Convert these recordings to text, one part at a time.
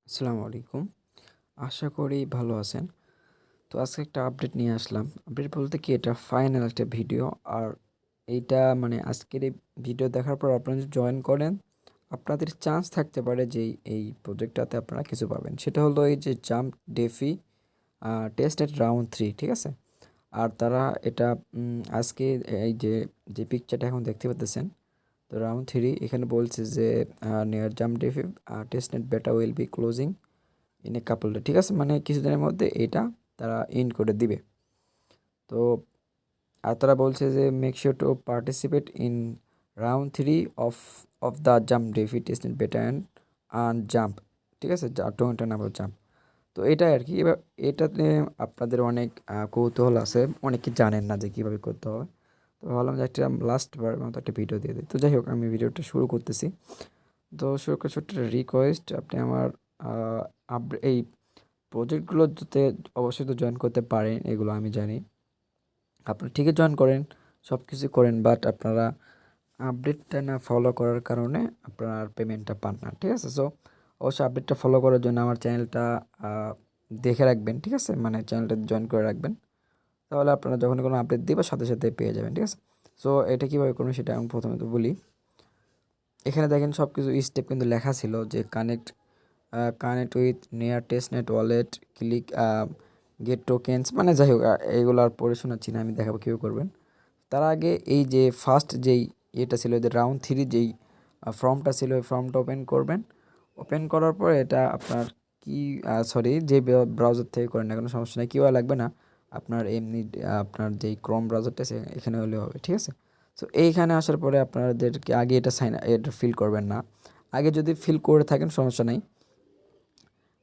আসসালামু আলাইকুম। আশা করি ভালো আছেন। তো আজকে একটা আপডেট নিয়ে আসলাম। আপডেট বলতে কি, এটা ফাইনাল একটা ভিডিও। আর এইটা মানে আজকের এই ভিডিও দেখার পর আপনারা যদি জয়েন করেন, আপনাদের চান্স থাকতে পারে যে এই প্রজেক্টটাতে আপনারা কিছু পাবেন। সেটা হলো এই যে জাম্প ডেফি টেস্টেড রাউন্ড 3, ঠিক আছে? আর তারা এটা আজকে এই যে পিকচারটা এখন দেখতে পাচ্ছেন, তো রাউন্ড 3 এখানে বলছে যে নিয়ার জাম্প ডেফি টেস্টনেট বেটা will be closing in a couple day, ঠিক আছে? মানে কিছুদিনের মধ্যে এটা তারা ইন করে দিবে। তো আর তারা বলছে যে make sure to participate in round 3 of of the jump ডেফিটেশন বেটা অ্যান্ড জাম্প, ঠিক আছে? Twenty number jump. তো এটাই আর কি। এবার এটাতে আপনাদের অনেক কৌতূহল আছে, অনেকে জানেন না যে কীভাবে করতে হবে। তো ভাবলাম যে একটা লাস্টবার মতো একটা ভিডিও দিয়ে দিই। তো যাই হোক, আমি ভিডিওটা শুরু করতেছি। তো শুরু করে ছোট্ট রিকোয়েস্ট, আপনি আমার এই প্রজেক্টগুলোতে অবশ্যই তো জয়েন করতে পারেন, এগুলো আমি জানি। আপনারা ঠিকই জয়েন করেন, সব কিছু করেন, বাট আপনারা আপডেটটা না ফলো করার কারণে আপনার পেমেন্টটা পান না, ঠিক আছে? সো অবশ্যই আপডেটটা ফলো করার জন্য আমার চ্যানেলটা দেখে রাখবেন, ঠিক আছে? মানে চ্যানেলটা জয়েন করে রাখবেন, তাহলে আপনারা যখন কোনো আপডেট দিবে সাথে সাথে পেয়ে যাবেন, ঠিক আছে? সো এটা কীভাবে করবেন সেটা আমি প্রথমে তো বলি। এখানে দেখেন সব কিছু স্টেপ কিন্তু লেখা ছিল যে connect with NEAR testnet wallet, click get tokens, মানে যাই হোক এইগুলো আর পড়ে শোনাচ্ছি না, আমি দেখাবো কীভাবে করবেন। তার আগে এই যে ফার্স্ট যেই এটা ছিল, যে রাউন্ড 3 যেই ফর্মটা ছিল, ওই ফর্মটা ওপেন করবেন। ওপেন করার পর এটা আপনার কি সরি, যে ব্রাউজার থেকে করেন না কোনো সমস্যা নেই, কিউআর লাগবে না। আপনার এমনি আপনার যেই ক্রোম ব্রাউজারটা আছে এখানে হলেও হবে, ঠিক আছে? সো এইখানে আসার পরে আপনাদেরকে আগে এটা ফিল করবেন না। আগে যদি ফিল করে থাকেন সমস্যা নেই।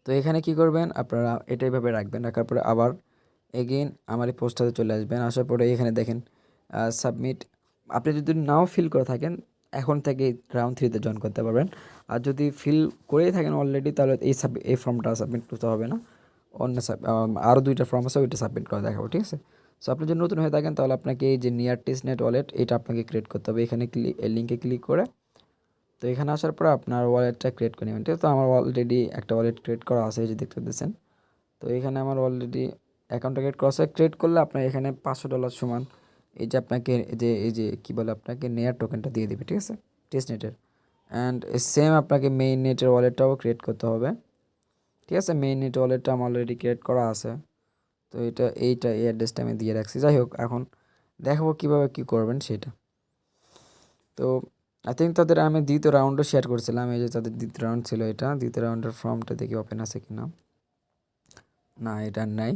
তো এখানে কি করবেন, আপনারা এটা এইভাবে রাখবেন, রাখার পরে আবার এগেইন আমার এই পোস্টটাতে চলে আসবেন। আসার পরে এখানে দেখেন সাবমিট। আপনি যদি নাও ফিল করে থাকেন, এখন থেকে রাউন্ড 3তে জয়েন করতে পারবেন। আর যদি ফিল করেই থাকেন অলরেডি, তাহলে এই ফর্মটা সাবমিট করতে হবে না। অন্য আরও 2টা ফর্ম আছে, ওইটা সাবমিট করে দেখাবো, ঠিক আছে? সো আপনি যদি নতুন হয়ে থাকেন, তাহলে আপনাকে এই যে নিয়ার টেস্টনেট ওয়ালেট, এটা আপনাকে ক্রিয়েট করতে হবে। এখানে লিঙ্কে ক্লিক করে, তো এখানে আসার পর আপনার ওয়ালেটটা ক্রিয়েট করে নেবেন, ঠিক আছে? তো আমার অলরেডি একটা ওয়ালেট ক্রিয়েট করা আছে, এই যে দেখতে পাচ্ছেন। তো এখানে আমার অলরেডি অ্যাকাউন্টটা ক্রিয়েট করা আছে। ক্রিয়েট করলে আপনার এখানে $500 সমান এই যে আপনাকে এই যে কী বলে, আপনাকে নেয়ার টোকেনটা দিয়ে দেবে, ঠিক আছে? টেস্টনেটের। অ্যান্ড সেম আপনাকে মেইন নেটের ওয়ালেটটাও ক্রিয়েট করতে হবে, ঠিক আছে? মেইন নেট ওয়ালেটটা আমার অলরেডি ক্রিয়েট করা আছে। তো এই অ্যাড্রেসটা আমি দিয়ে রাখছি। যাই হোক, এখন দেখাবো কীভাবে কী করবেন সেটা। তো আই থিঙ্ক তাদের আমি দ্বিতীয় রাউন্ডও শেয়ার করছিলাম, এই যে তাদের দ্বিতীয় রাউন্ড ছিল এটা। দ্বিতীয় রাউন্ডের ফর্মটা দেখি ওপেন আছে কি না। না, এটা নাই।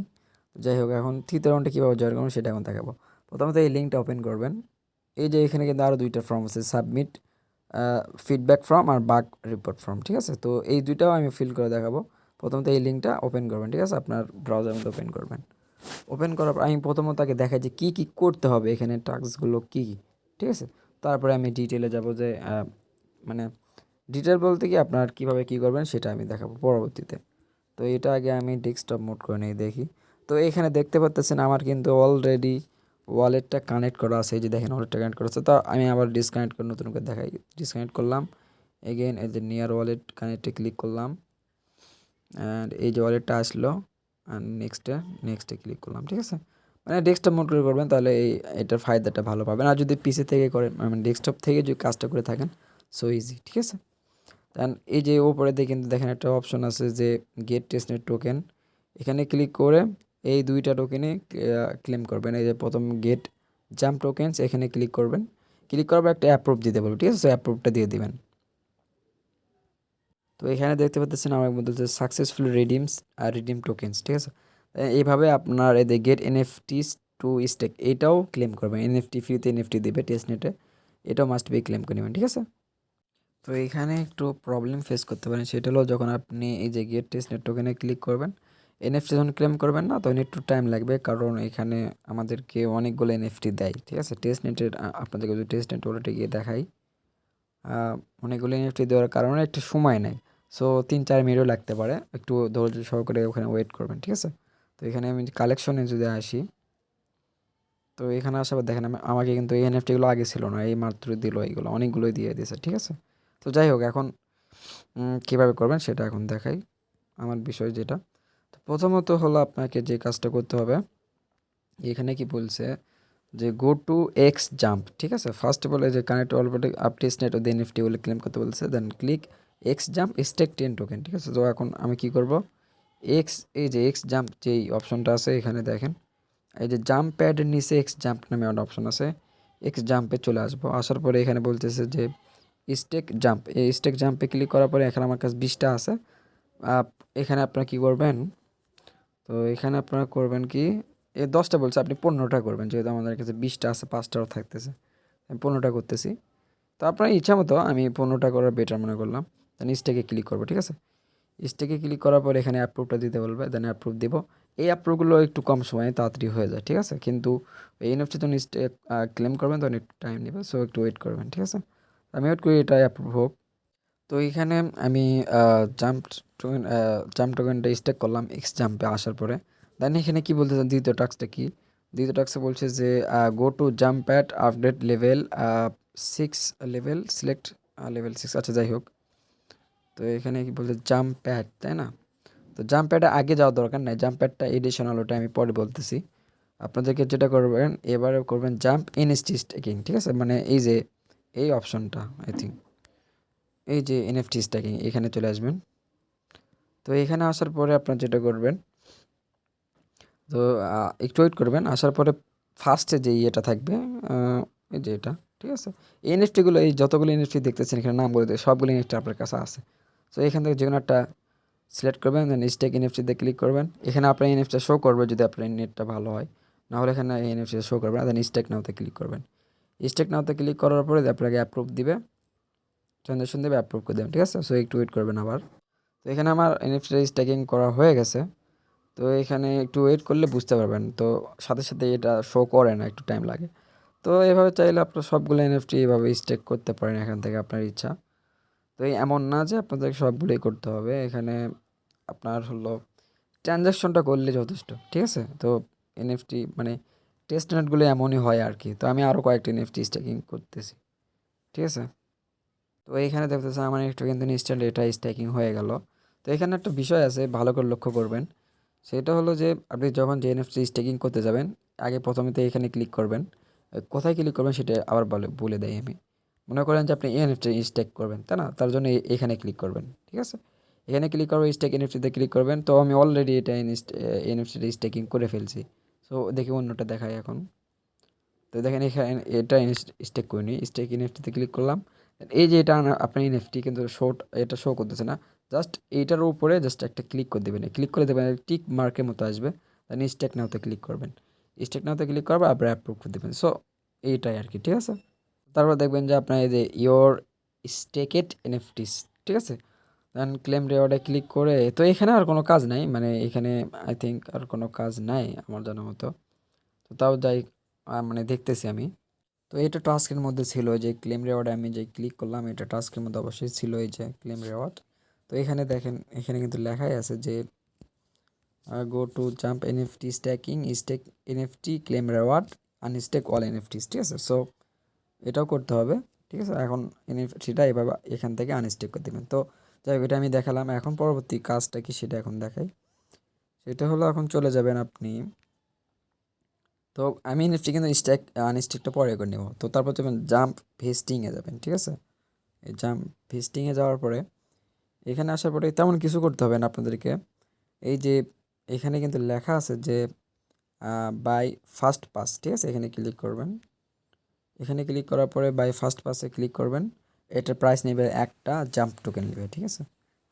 যাই হোক, এখন তৃতীয় রাউন্ডে কীভাবে জয়েন করবেন সেটা এখন দেখাবো। প্রথমত এই লিঙ্কটা ওপেন করবেন। এই যে এখানে কিন্তু আরও 2টা ফর্ম আছে, সাবমিট ফিডব্যাক ফর্ম আর বাগ রিপোর্ট ফর্ম, ঠিক আছে? তো এই দুইটাও আমি ফিল করে দেখাবো। প্রথমত এই লিঙ্কটা ওপেন করবেন, ঠিক আছে? আপনার ব্রাউজার মধ্যে ওপেন করবেন। ওপেন করার পর আমি প্রথমত তাকে দেখাই যে কী কী করতে হবে, এখানে টাস্কগুলো কী কী, ঠিক আছে? তারপরে আমি ডিটেলে যাব যে মানে ডিটেল বলতে কি আপনার কীভাবে কী করবেন সেটা আমি দেখাবো পরবর্তীতে। তো এটা আগে আমি ডেস্কটপ মোড করে নিই, দেখি। তো এখানে দেখতে পাচ্ছেন আমার কিন্তু অলরেডি ওয়ালেটটা কানেক্ট করা আছে, এই যে দেখেন ওয়ালেটটা কানেক্ট করা আছে। তো আমি আবার ডিসকানেক্ট করে নতুন করে দেখাই। ডিসকানেক্ট করলাম, এগেইন এই যে নিয়ার ওয়ালেট কানেক্টে ক্লিক করলাম, অ্যান্ড এই যে ওয়ালেটটা আসলো, অ্যান্ড নেক্সটে ক্লিক করলাম, ঠিক আছে? মানে ডেস্কটপ মোড করে করবেন, তাহলে এটার ফায়দাটা ভালো পাবেন। আর যদি পিসি থেকে করেন, মানে ডেস্কটপ থেকে যদি কাজটা করে থাকেন, সো ইজি, ঠিক আছে? দেন এই যে ওপরে দিয়ে কিন্তু দেখেন একটা অপশন আছে যে গেট টেস্টনেট টোকেন। এখানে ক্লিক করে এই 2টা টোকেনে ক্লেম করবেন। এই যে প্রথম গেট জাম্প টোকেনস, এখানে ক্লিক করবেন। ক্লিক করার পর একটা অ্যাপ্রুভ দিতে বলবো, ঠিক আছে? সো অ্যাপ্রুভটা দিয়ে দিবেন। তো এখানে দেখতে পাচ্ছেন আমার মধ্যে হচ্ছে সাকসেসফুল রিডিম টোকেনস, ঠিক আছে? এইভাবে আপনার এই যে গেট এনএফটিস টু স্টেক, এটাও ক্লেম করবেন। এনএফটি ফ্রিতে এনএফটি দেবে টেস্টনেটে, এটাও মাস্ট বি ক্লেম করে নেবেন, ঠিক আছে? তো এইখানে একটু প্রবলেম ফেস করতে পারেন, সেটা হলো যখন আপনি এই যে গেট টেস্টনেট টোকেনে ক্লিক করবেন, এনএফটি যখন ক্লেম করবেন না, তখন একটু টাইম লাগবে, কারণ এখানে আমাদেরকে অনেকগুলো এনএফটি দেয়, ঠিক আছে? টেস্টনেটের আপনাদেরকে যদি টেস্টনেট ওয়ালেটে গিয়ে দেখাই, অনেকগুলো এনএফটি দেওয়ার কারণে একটু সময় নেয়। সো 3-4 মিনিটও লাগতে পারে, একটু ধৈর্য সহকারে ওখানে ওয়েট করবেন, ঠিক আছে? তো এখানে আমি কালেকশনে যদি আসি, তো এখানে আসার পর দেখেন আমাকে কিন্তু এই এনএফটিগুলো আগে ছিল না, এই মাত্র দিল, এইগুলো অনেকগুলোই দিয়ে দিয়েছে, ঠিক আছে? তো যাই হোক, এখন কীভাবে করবেন সেটা এখন দেখাই। আমার বিষয় যেটা। তো প্রথমত হলো আপনাকে যে কাজটা করতে হবে, এখানে কি বলছে যে গো টু এক্স জাম্প, ঠিক আছে। ফার্স্ট বলে যে কানেক্ট অলরেডি আপ টেস্টনেট ও দেন এনএফটি বলে ক্লেম করতে বলছে, then click X jump stake 10 token, ঠিক আছে। তো এখন আমি কি করব, এই যে এক্স জাম্প যেই অপশনটা আছে এখানে দেখেন, এই যে জাম্প প্যাডের নিচে এক্স জাম্প নামে একটা অপশন আছে, এক্স জাম্পে চলে আসবো। আসার পরে এখানে বলতেছে যে স্টেক জাম্প, এই স্টেক জাম্পে ক্লিক করার পরে এখানে আমার কাছে 20টা আছে। এখানে আপনারা কি করবেন, তো এখানে আপনারা করবেন কি, এই 10টা বলছে, আপনি 15টা করবেন, যেহেতু আমাদের কাছে 20টা আছে, 5টাও থাকতেছে, আমি 15টা করতেছি। তো আপনার ইচ্ছা মতো আমি 15টা করার বেটার মনে করলাম। দেন স্টেকে ক্লিক করবো, ঠিক আছে। স্টেকে ক্লিক করার পর এখানে অ্যাপ্রুভটা দিতে বলবে, দেন অ্যাপ্রুভ দিব। এই অ্যাপ্রুভগুলো একটু কম সময়ে তাড়াতাড়ি হয়ে যায়, ঠিক আছে। কিন্তু এই এনএফটি যখন স্টেক ক্লেম করবেন তখন একটু টাইম নেবে, সো একটু ওয়েট করবেন, ঠিক আছে। আমি ওয়েট করি এটা অ্যাপ্রুভ হোক। তো এইখানে আমি জাম্প টোকেন জাম্প টোকেনটা স্টেক করলাম এক্স জাম্পে আসার পরে। দেন এখানে কি বলতেছে, দ্বিতীয় টাস্কটা কি, দ্বিতীয় টাস্কে বলছে যে go to jump pad update level 6 level select level 6, আচ্ছা যাই হোক। তো এখানে কি বলছে জাম্প প্যাড, তাই না। তো জাম্প প্যাডে আগে যাওয়ার দরকার নাই, জাম্প প্যাডটা এডিশনাল, ওটা আমি পরে বলতেছি। আপনাদেরকে যেটা করবেন এবারে করবেন জাম্প এনএফটি স্টেকিং, ঠিক আছে। মানে এই যে এই অপশনটা আই থিঙ্ক, এই যে এনএফটি স্ট্যাকিং, এখানে চলে আসবেন। তো এখানে আসার পরে আপনার যেটা করবেন, তো একটু ওয়েট করবেন। আসার পরে ফার্স্টে যে ইয়েটা থাকবে, এই যে এটা, ঠিক আছে। এই এনএফটিগুলো, এই যতগুলো এনএফটি দেখতেছেন এখানে নাম বলে দেয়, সবগুলো এনএফটি আপনার কাছে আছে। তো এখান থেকে যে কোনো একটা সিলেক্ট করবেন, দেন স্টেক এনএফটিতে ক্লিক করবেন। এখানে আপনার এনএফটি শো করবে যদি আপনার নেটটা ভালো হয়, না হলে এখানে এনএফটি শো করবে না। দেন স্টেক নাওতে ক্লিক করবেন। স্টেক নাওতে ক্লিক করার পরে আপনাকে অ্যাপ্রুভ দিবে, ট্রানজাকশন দেবে, অ্যাপ্রুভ করে দেবেন, ঠিক আছে। সো একটু ওয়েট করবেন আবার। তো এখানে আমার এনএফটি স্ট্যাকিং করা হয়ে গেছে। তো এখানে একটু ওয়েট করলে বুঝতে পারবেন, তো সাথে সাথে এটা শো করে না, একটু টাইম লাগে। তো এভাবে চাইলে আপনার সবগুলো এনএফটি এভাবে স্টেক করতে পারেন এখান থেকে, আপনার ইচ্ছা। তো এই এমন না যে আপনাদের সবগুলোই করতে হবে, এখানে আপনার হলো ট্রানজ্যাকশনটা করলে যথেষ্ট, ঠিক আছে। তো এনএফটি মানে টেস্ট নেটগুলো এমনই হয় আর কি। তো আমি আরও কয়েকটা এনএফটি স্ট্যাকিং করতেছি, ঠিক আছে। তো এইখানে দেখতেছেন আমার একটু কিন্তু ইনস্ট্যান্ট এটা স্ট্যাকিং হয়ে গেল। তো এখানে একটা বিষয় আছে, ভালো করে লক্ষ্য করবেন। সেটা হলো যে আপনি যখন যে এনএফটি স্টেকিং করতে যাবেন, আগে প্রথমে তো এখানে ক্লিক করবেন। কোথায় ক্লিক করবেন সেটা আবার বলে দেয় আমি। মনে করেন যে আপনি এনএফটি স্টেক করবেন, তাই না, তার জন্য এখানে ক্লিক করবেন, ঠিক আছে। এখানে ক্লিক করবেন, স্টেক এনএফটিতে ক্লিক করবেন। তো আমি অলরেডি এটা এনএফটি স্টেকিং করে ফেলছি। সো দেখি অন্যটা দেখাই এখন। তো দেখেন এখানে এটা স্টেক করিনি, স্টেক এনএফটিতে ক্লিক করলাম। এই যে এটা আপনার এনএফটি কিন্তু এটা শো করতেছে না। জাস্ট এইটার উপরে জাস্ট একটা ক্লিক করে দেবেন, ক্লিক করে দেবেন, টিক মার্কের মতো আসবে। দেন স্টেক নাওতে ক্লিক করবেন, স্টেক নাওতে ক্লিক করবে, আবার অ্যাপ্রুভ করে দেবেন। সো এইটাই আর কি, ঠিক আছে। তারপর দেখবেন যে আপনার এই যে ইয়োর স্টেকেড এনএফটিস, ঠিক আছে। দেন ক্লেম রেওয়ার্ডে ক্লিক করে, তো এখানে আর কোনো কাজ নাই, মানে এখানে আই থিঙ্ক আর কোনো কাজ নাই আমার জানার মতো। তো তাও যাই, মানে দেখতেছি আমি। তো এটা টাস্কের মধ্যে ছিল যে ক্লেম রেওয়ার্ডে আমি যে ক্লিক করলাম, এটা টাস্কের মধ্যে অবশ্যই ছিল এই যে ক্লেম রেওয়ার্ড। তো এখানে দেখেন, এখানে কিন্তু লেখাই আছে যে go to jump NFT staking stake NFT claim reward unstake all NFTs, ঠিক আছে। সো এটাও করতে হবে, ঠিক আছে। এখন এনএফটিটা এভাবে এখান থেকে আনস্টেক করে দেবেন। তো যাই হোক, এটা আমি দেখালাম। এখন পরবর্তী কাজটা কি সেটা এখন দেখাই। সেটা হলো এখন চলে যাবেন আপনি, তো আমি এনএফটি কিন্তু আনস্টেকটা পরে করে নেব। তো তারপর যাবেন জাম্প ভেস্টিংয়ে যাবেন, ঠিক আছে। এই জাম্প ভেস্টিংয়ে যাওয়ার পরে এখানে আসার পরে তেমন কিছু করতে হবে না আপনাদেরকে। এই যে এখানে কিন্তু লেখা আছে যে বাই ফার্স্ট পাস, ঠিক আছে। এখানে ক্লিক করবেন, এখানে ক্লিক করার পরে বাই ফার্স্ট পাসে ক্লিক করবেন। এটার প্রাইস নেবে একটা জাম্প টোকেন নেবে, ঠিক আছে।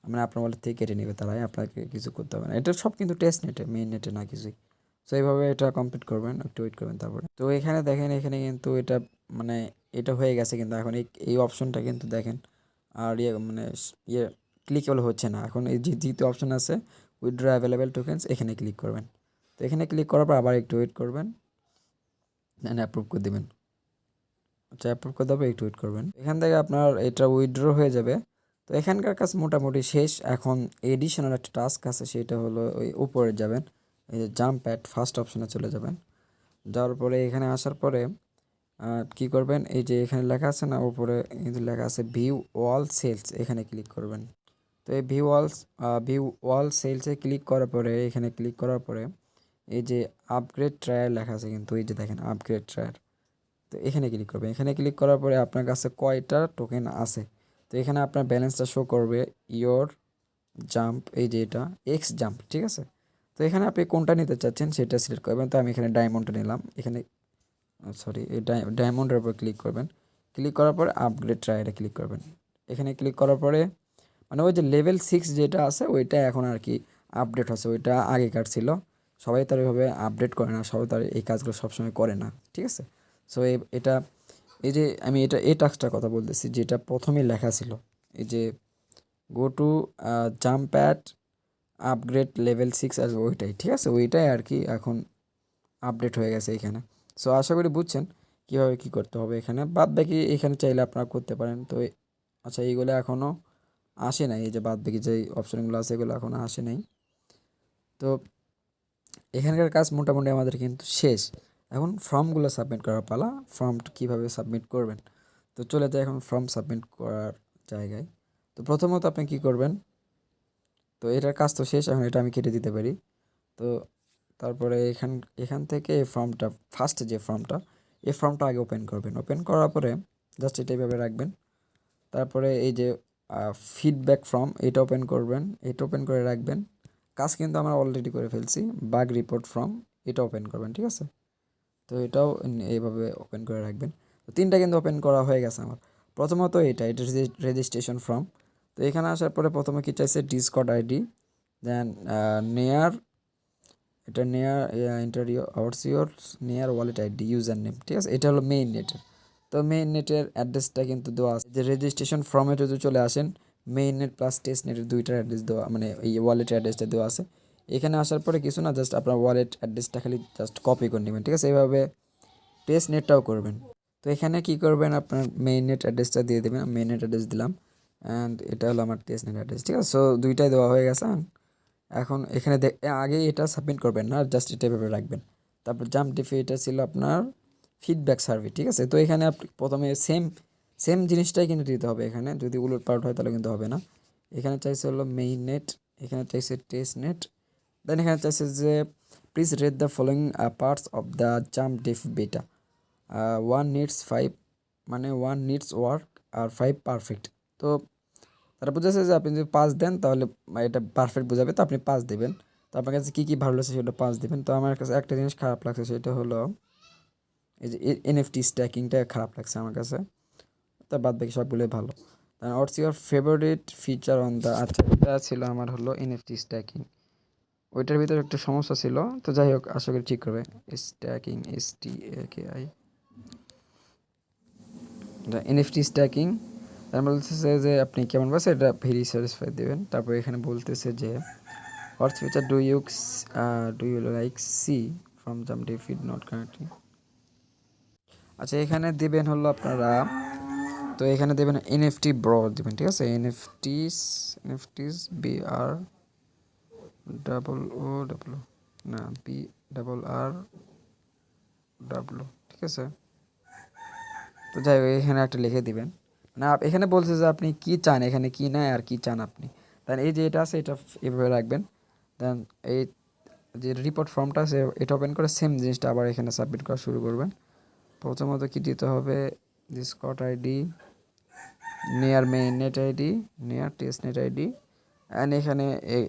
মানে আপনার ওয়ালেট থেকে কেটে নেবে তারাই, আপনাকে কিছু করতে হবে না। এটা সব কিন্তু টেস্ট নেটে, মেইন নেটে না কিছুই। সো এইভাবে এটা কমপ্লিট করবেন, একটু ওয়েট করবেন তারপরে। তো এখানে দেখেন, এখানে কিন্তু এটা মানে এটা হয়ে গেছে, কিন্তু এখন এই অপশনটা কিন্তু দেখেন আর মানে ইয়ে ক্লিকেবল হচ্ছে না। এখন এই যে দ্বিতীয় অপশন আছে উইথড্র অ্যাভেলেবেল টোকেন্স, এখানে ক্লিক করবেন। তো এখানে ক্লিক করার পর আবার একটু ওয়েট করবেন, দেন অ্যাপ্রুভ করে দেবেন। আচ্ছা, অ্যাপ্রুভ করে দেবে, একটু ওয়েট করবেন। এখান থেকে আপনার এটা উইথড্র হয়ে যাবে। তো এখানকার কাজ মোটামুটি শেষ। এখন এডিশনাল একটা টাস্ক আছে, সেটা হলো ওই উপরে যাবেন, এই যে জাম্প প্যাড ফার্স্ট অপশনে চলে যাবেন। যাওয়ার পরে এখানে আসার পরে কি করবেন, এই যে এখানে লেখা আছে না উপরে, কিন্তু লেখা আছে ভিউ অল সেলস, এখানে ক্লিক করবেন। তো এই ভিউ ওয়াল সেলসে ক্লিক করার পরে, এখানে ক্লিক করার পরে এই যে আপগ্রেড ট্রায়াল লেখা আছে কিন্তু, এই যে দেখেন আপগ্রেড ট্রায়াল। তো এখানে ক্লিক করবেন। এখানে ক্লিক করার পরে আপনার কাছে কয়টা টোকেন আছে, তো এখানে আপনার ব্যালেন্সটা শো করবে। ইয়োর জাম্প, এই যে এটা এক্স জাম্প, ঠিক আছে। তো এখানে আপনি কোনটা নিতে চাচ্ছেন সেটা সিলেক্ট করবেন। তো আমি এখানে ডায়মন্ডটা নিলাম। এখানে সরি, এই ডায়মন্ডের উপর ক্লিক করবেন। ক্লিক করার পরে আপগ্রেড ট্রায়ালে ক্লিক করবেন। এখানে ক্লিক করার পরে মানে ওই যে লেভেল 6 যেটা আছে ওইটা এখন আর কি আপডেট হচ্ছে, ওইটা আগেকার ছিল। সবাই তার ওইভাবে আপডেট করে না, সবাই তার এই কাজগুলো সবসময় করে না, ঠিক আছে। সো এটা এই যে আমি এই টাস্কটার কথা বলতেছি যেটা প্রথমে লেখা ছিল, এই যে go to jump at upgrade level 6 আর ওইটাই, ঠিক আছে, ওইটাই আর কি এখন আপডেট হয়ে গেছে এখানে। সো আশা করি বুঝছেন কীভাবে কী করতে হবে। এখানে বাদ বাকি এখানে চাইলে আপনারা করতে পারেন। তো আচ্ছা, এইগুলো এখনও আসে নাই, এই যে বাদ বাকি যে অপশানগুলো আছে এগুলো এখনও আসে নাই। তো এখানকার কাজ মোটামুটি আমাদের কিন্তু শেষ। এখন ফর্মগুলো সাবমিট করার পালা। ফর্ম কীভাবে সাবমিট করবেন, তো চলে যায় এখন ফর্ম সাবমিট করার জায়গায়। তো প্রথমত আপনি কী করবেন, তো এটার কাজ তো শেষ, এখন এটা আমি কেটে দিতে পারি। তো তারপরে এখান থেকে এই ফর্মটা, ফার্স্ট যে ফর্মটা, এই ফর্মটা আগে ওপেন করবেন। ওপেন করার পরে জাস্ট এটা এইভাবে রাখবেন। তারপরে এই যে ফিডব্যাক ফর্ম, এটা ওপেন করবেন, এটা ওপেন করে রাখবেন। কাজ কিন্তু আমরা অলরেডি করে ফেলছি। বাগ রিপোর্ট ফর্ম, এটা ওপেন করবেন, ঠিক আছে। তো এটাও এইভাবে ওপেন করে রাখবেন। তো তিনটা কিন্তু ওপেন করা হয়ে গেছে আমার। প্রথমত এটা রেজিস্ট্রেশন ফর্ম। তো এখানে আসার পরে প্রথমে কী চাইছে, ডিসকর্ড আইডি, দেন নেয়ার, এটা নেয়ার ইন্টারভিউ ইয়োর নেয়ার ওয়ালেট আইডি, ইউজার নেম, ঠিক আছে। এটা হলো মেইন নেটের। তো মেইন নেটের অ্যাড্রেসটা কিন্তু দেওয়া আছে, যে রেজিস্ট্রেশন ফর্মে যদি চলে আসেন, মেইন নেট প্লাস টেস্ট নেটের দুইটার অ্যাড্রেস দেওয়া, মানে এই ওয়ালেটের অ্যাড্রেসটা দেওয়া আছে। এখানে আসার পরে কিছু না, জাস্ট আপনার ওয়ালেট অ্যাড্রেসটা খালি জাস্ট কপি করে নেবেন, ঠিক আছে। এইভাবে টেস্ট নেটটাও করবেন। তো এখানে কি করবেন, আপনার মেইন নেট অ্যাড্রেসটা দিয়ে দেবেন। মেইন নেট অ্যাড্রেস দিলাম, অ্যান্ড এটা হলো আমার টেস্ট নেট অ্যাড্রেস, ঠিক আছে। সো দুইটাই দেওয়া হয়ে গেছে। এখন এখানে আগে এটা সাবমিট করবেন না, জাস্ট এটা এভাবে রাখবেন। তারপর জাম্প ডিফি, এটা ছিল আপনার ফিডব্যাক সার্ভে, ঠিক আছে। তো এখানে আপনি প্রথমে সেম জিনিসটাই কিন্তু দিতে হবে। এখানে যদি উলট পাল্ট হয় তাহলে কিন্তু হবে না। এখানে চাইছে হলো মেইন নেট, এখানে চাইছে টেস্ট নেট, দেন এখানে চাইছে যে please read the following parts of the jump DeFi beta. 1 needs 5, মানে 1 নিডস ওয়ার্ক আর 5 পারফেক্ট। তো তারা বুঝেছে যে আপনি যদি 5 দেন তাহলে এটা পারফেক্ট বোঝাবে, তো আপনি 5 দেবেন। তো আপনার কাছে কী কী ভালো লাগছে সেটা 5 দেবেন। তো আমার কাছে একটা জিনিস খারাপ লাগছে, সেটা হলো এই যে এনএফটি স্ট্যাকিংটা খারাপ লাগছে আমার কাছে। তার বাদ বাকি সবগুলোই ভালো। What's your favourite feature on the, আচ্ছা এটা ছিল আমার হলো এনএফটি স্ট্যাকিং, ওইটার ভিতরে একটা সমস্যা ছিল। তো যাই হোক, আশা করি ঠিক করবে। স্ট্যাকিং, STAKI, এটা এনএফটি স্ট্যাকিং। তার বলতেছে যে আপনি কেমন পাচ্ছেন, এটা ভেরি স্যাটিসফাই দেবেন। তারপর এখানে বলতেছে যে what's feature do you like see from জাম্পডি ফিড নট কানেক্টিং। আচ্ছা, এখানে দেবেন হলো আপনারা, তো এখানে দেবেন এনএফটি ব্র দেবেন, ঠিক আছে। এনএফটিস BROO, না BRRW, ঠিক আছে। তো যাই হোক, এখানে একটা লিখে দিবেন। না, এখানে বলছে যে আপনি কি চান, এখানে কি নাই আর কি চান আপনি। দেন এই যে এটা আছে এটা এভাবে রাখবেন। দেন এই যে রিপোর্ট ফর্মটা আছে এটা ওপেন করে সেম জিনিসটা আবার এখানে সাবমিট করা শুরু করবেন। প্রথমত কি দিতে হবে, ডিসকর্ড আইডি, নেয়ার মেইন নেট আইডি, নেয়ার টেস্ট নেট আইডি, অ্যান্ড এখানে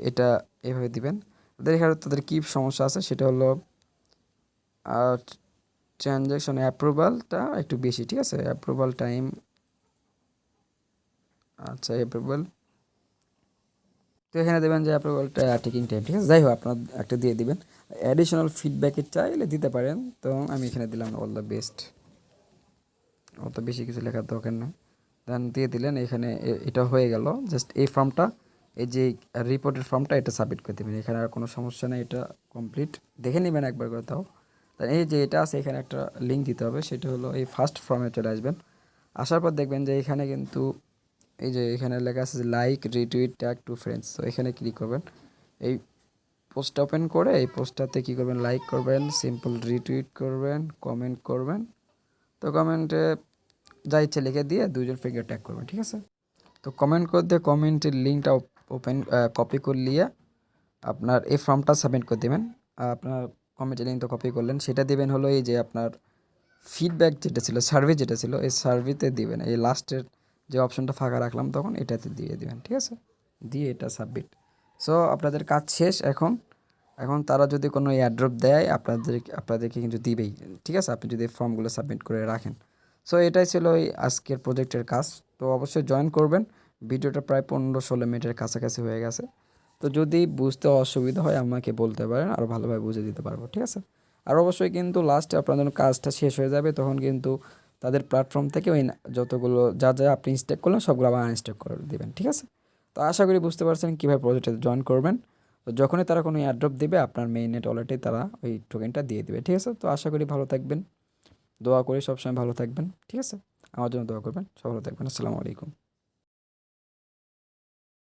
এটা এভাবে দিবেন। এখানে তাদের কী সমস্যা আছে সেটা হলো ট্রানজ্যাকশন অ্যাপ্রুভালটা একটু বেশি, ঠিক আছে। অ্যাপ্রুভাল টাইম, আচ্ছা অ্যাপ্রুভাল, তো এখানে দেবেন যে অ্যাপ্রুভালটা টেকিং টাইম, ঠিক আছে। যাই হোক, আপনার একটা দিয়ে দিবেন। অ্যাডিশনাল ফিডব্যাকের চাইলে দিতে পারেন। তো আমি এখানে দিলাম অল দ্য বেস্ট, অত বেশি কিছু লেখার দরকার নেই। দেন দিয়ে দিলেন। এখানে এটা হয়ে গেল। জাস্ট এই ফর্মটা, এই যে রিপোর্টের ফর্মটা, এটা সাবমিট করে দেবেন। এখানে আর কোনো সমস্যা নেই, এটা কমপ্লিট। দেখে নেবেন একবার করে তাও। এই যে এটা আছে, এখানে একটা লিঙ্ক দিতে হবে, সেটা হলো এই ফার্স্ট ফর্মে চলে আসবেন। আসার পর দেখবেন যে এখানে কিন্তু এই যে এখানে লেখা আছে যে like, retweet, tag to friends. তো এখানে ক্লিক করবেন। এই পোস্টটা ওপেন করে এই পোস্টটাতে কী করবেন, লাইক করবেন, সিম্পল রিটুইট করবেন, কমেন্ট করবেন। তো কমেন্টে যা ইচ্ছে লিখে দিয়ে দুজন ফিঙ্গার ট্যাগ করবেন, ঠিক আছে। তো কমেন্ট করে দিয়ে কমেন্টের লিঙ্কটাও ওপেন কপি করলিয়ে আপনার এই ফর্মটা সাবমিট করে দেবেন। আপনার কমিটি লিঙ্ক তো কপি করলেন, সেটা দেবেন হলো এই যে আপনার ফিডব্যাক যেটা ছিল, সার্ভে যেটা ছিল, এই সার্ভেতে দিবেন। এই লাস্টের যে অপশনটা ফাঁকা রাখলাম তখন এটাতে দিয়ে দিবেন, ঠিক আছে? দিয়ে এটা সাবমিট। সো আপনাদের কাজ শেষ। এখন তারা যদি কোনো এয়ারড্রপ দেয় আপনাদেরকে কিন্তু দিবেই, ঠিক আছে? আপনি যদি ফর্মগুলো সাবমিট করে রাখেন। সো এটাই ছিল এই আজকের প্রজেক্টের কাজ। তো অবশ্যই জয়েন করবেন। ভিডিওটা প্রায় 15-16 মিনিটের কাছাকাছি হয়ে গেছে। তো যদি বুঝতে অসুবিধা হয় আমাকে বলতে পারেন, আরও ভালোভাবে বুঝে দিতে পারবো, ঠিক আছে? আর অবশ্যই কিন্তু লাস্টে আপনার যখন কাজটা শেষ হয়ে যাবে তখন কিন্তু তাদের প্ল্যাটফর্ম থেকে ওই যতগুলো যা আপনি ইনস্টল করলেন সবগুলো আবার আনইনস্টল করে দেবেন, ঠিক আছে? তো আশা করি বুঝতে পারছেন কীভাবে প্রজেক্টে জয়েন করবেন। তো যখনই তারা কোনো এয়ারড্রপ দেবে আপনার মেইন নেট ওয়ালেটে তারা ওই টোকেনটা দিয়ে দেবে, ঠিক আছে? তো আশা করি ভালো থাকবেন, দোয়া করি সবসময় ভালো থাকবেন, ঠিক আছে? আমার জন্য দোয়া করবেন, সব ভালো থাকবেন। আসসালামু আলাইকুম।